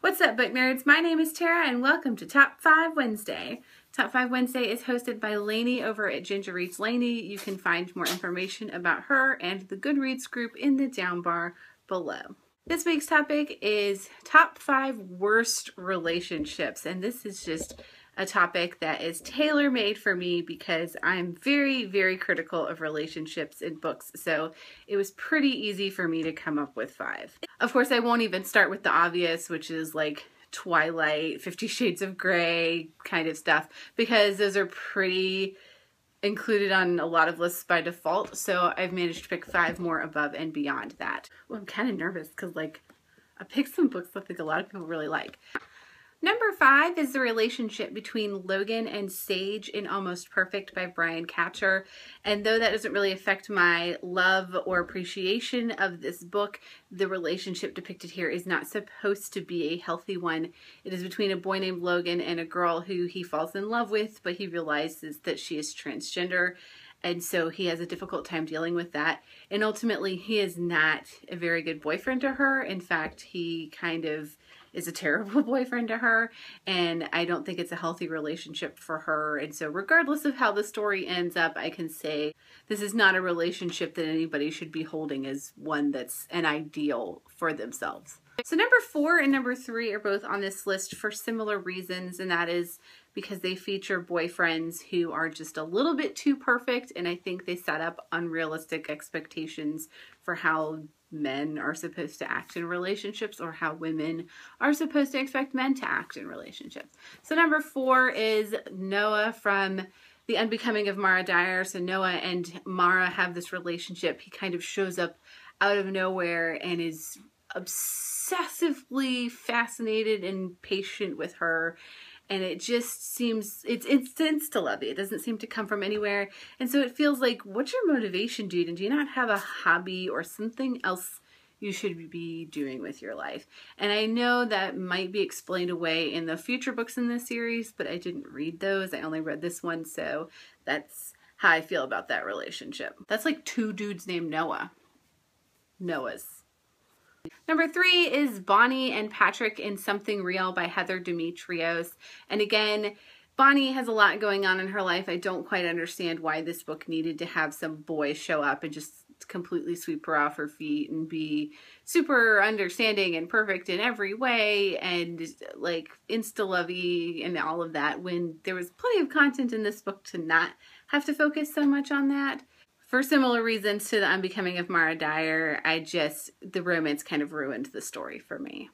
What's up, book nerds? My name is Tara and welcome to Top 5 Wednesday. Top 5 Wednesday is hosted by Lainey over at Ginger Reads Lainey. You can find more information about her and the Goodreads group in the down bar below. This week's topic is Top 5 Worst Relationships, and this is just a topic that is tailor-made for me because I'm very, very critical of relationships in books, so it was pretty easy for me to come up with 5. Of course, I won't even start with the obvious, which is like Twilight, 50 Shades of Grey kind of stuff, because those are pretty included on a lot of lists by default, so I've managed to pick 5 more above and beyond that. Well, I'm kind of nervous because I picked some books that I think a lot of people really like. Number 5 is the relationship between Logan and Sage in Almost Perfect by Brian Katcher. And though that doesn't really affect my love or appreciation of this book, the relationship depicted here is not supposed to be a healthy one. It is between a boy named Logan and a girl who he falls in love with, but he realizes that she is transgender. And so he has a difficult time dealing with that. And ultimately, he is not a very good boyfriend to her. In fact, he kind of is a terrible boyfriend to her. And I don't think it's a healthy relationship for her. And so regardless of how the story ends up, I can say this is not a relationship that anybody should be holding as one that's an ideal for themselves. So number 4 and number 3 are both on this list for similar reasons, and that is because they feature boyfriends who are just a little bit too perfect, and I think they set up unrealistic expectations for how men are supposed to act in relationships or how women are supposed to expect men to act in relationships. So number 4 is Noah from The Unbecoming of Mara Dyer. So Noah and Mara have this relationship. He kind of shows up out of nowhere and is obsessively fascinated and patient with her, and it just seems it's insta-lovey. It doesn't seem to come from anywhere, and so it feels like, what's your motivation, dude? And do you not have a hobby or something else you should be doing with your life? And I know that might be explained away in the future books in this series, but I didn't read those. I only read this one, so that's how I feel about that relationship. That's like 2 dudes named Noah. Noahs. Number 3 is Bonnie and Patrick in Something Real by Heather Demetrios. And again, Bonnie has a lot going on in her life. I don't quite understand why this book needed to have some boy show up and just completely sweep her off her feet and be super understanding and perfect in every way and like insta-lovey and all of that, when there was plenty of content in this book to not have to focus so much on that. For similar reasons to The Unbecoming of Mara Dyer, the romance kind of ruined the story for me.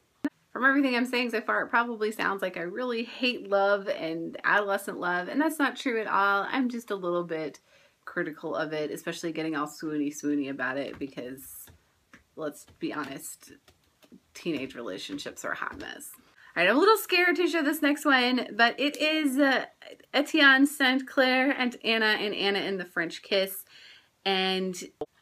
From everything I'm saying so far, it probably sounds like I really hate love and adolescent love, and that's not true at all. I'm just a little bit critical of it, especially getting all swoony about it, because let's be honest, teenage relationships are a hot mess. All right, I'm a little scared to show this next one, but it is Etienne St. Clair and Anna in the French Kiss. And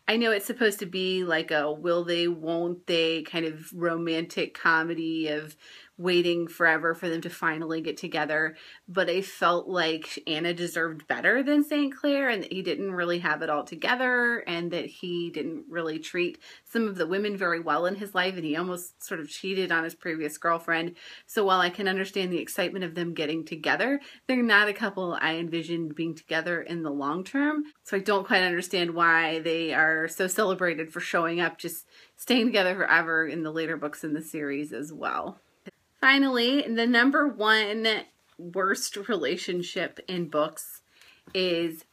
I know it's supposed to be like a will they, won't they kind of romantic comedy of waiting forever for them to finally get together, but I felt like Anna deserved better than St. Clair, and that he didn't really have it all together, and that he didn't really treat some of the women very well in his life, and he almost sort of cheated on his previous girlfriend. So while I can understand the excitement of them getting together, they're not a couple I envisioned being together in the long term. So I don't quite understand why they are so celebrated for showing up, just staying together forever in the later books in the series as well. Finally, the number 1 worst relationship in books is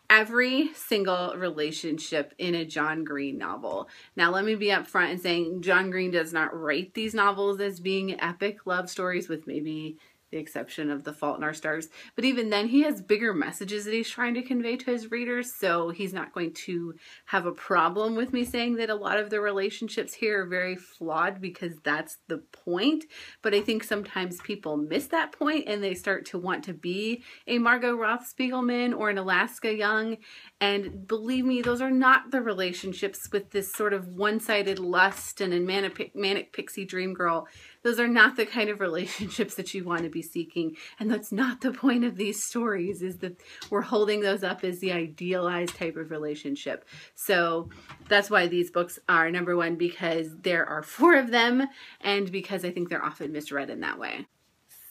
every single relationship in a John Green novel. Now, let me be upfront in saying John Green does not write these novels as being epic love stories, with maybe the exception of The Fault in Our Stars. But even then, he has bigger messages that he's trying to convey to his readers, so he's not going to have a problem with me saying that a lot of the relationships here are very flawed, because that's the point. But I think sometimes people miss that point and they start to want to be a Margot Roth Spiegelman or an Alaska Young. And believe me, those are not the relationships with this sort of one-sided lust and a manic pixie dream girl. Those are not the kind of relationships that you want to be happy seeking. And that's not the point of these stories, is that we're holding those up as the idealized type of relationship. So that's why these books are number one, because there are 4 of them and because I think they're often misread in that way.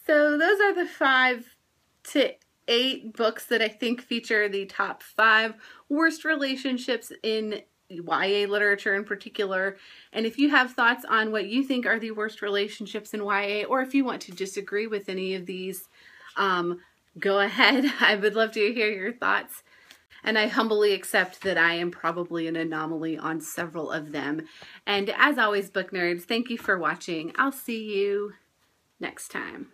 So those are the 5 to 8 books that I think feature the top 5 worst relationships in YA literature in particular. And if you have thoughts on what you think are the worst relationships in YA, or if you want to disagree with any of these, go ahead. I would love to hear your thoughts. And I humbly accept that I am probably an anomaly on several of them. And as always, book nerds, thank you for watching. I'll see you next time.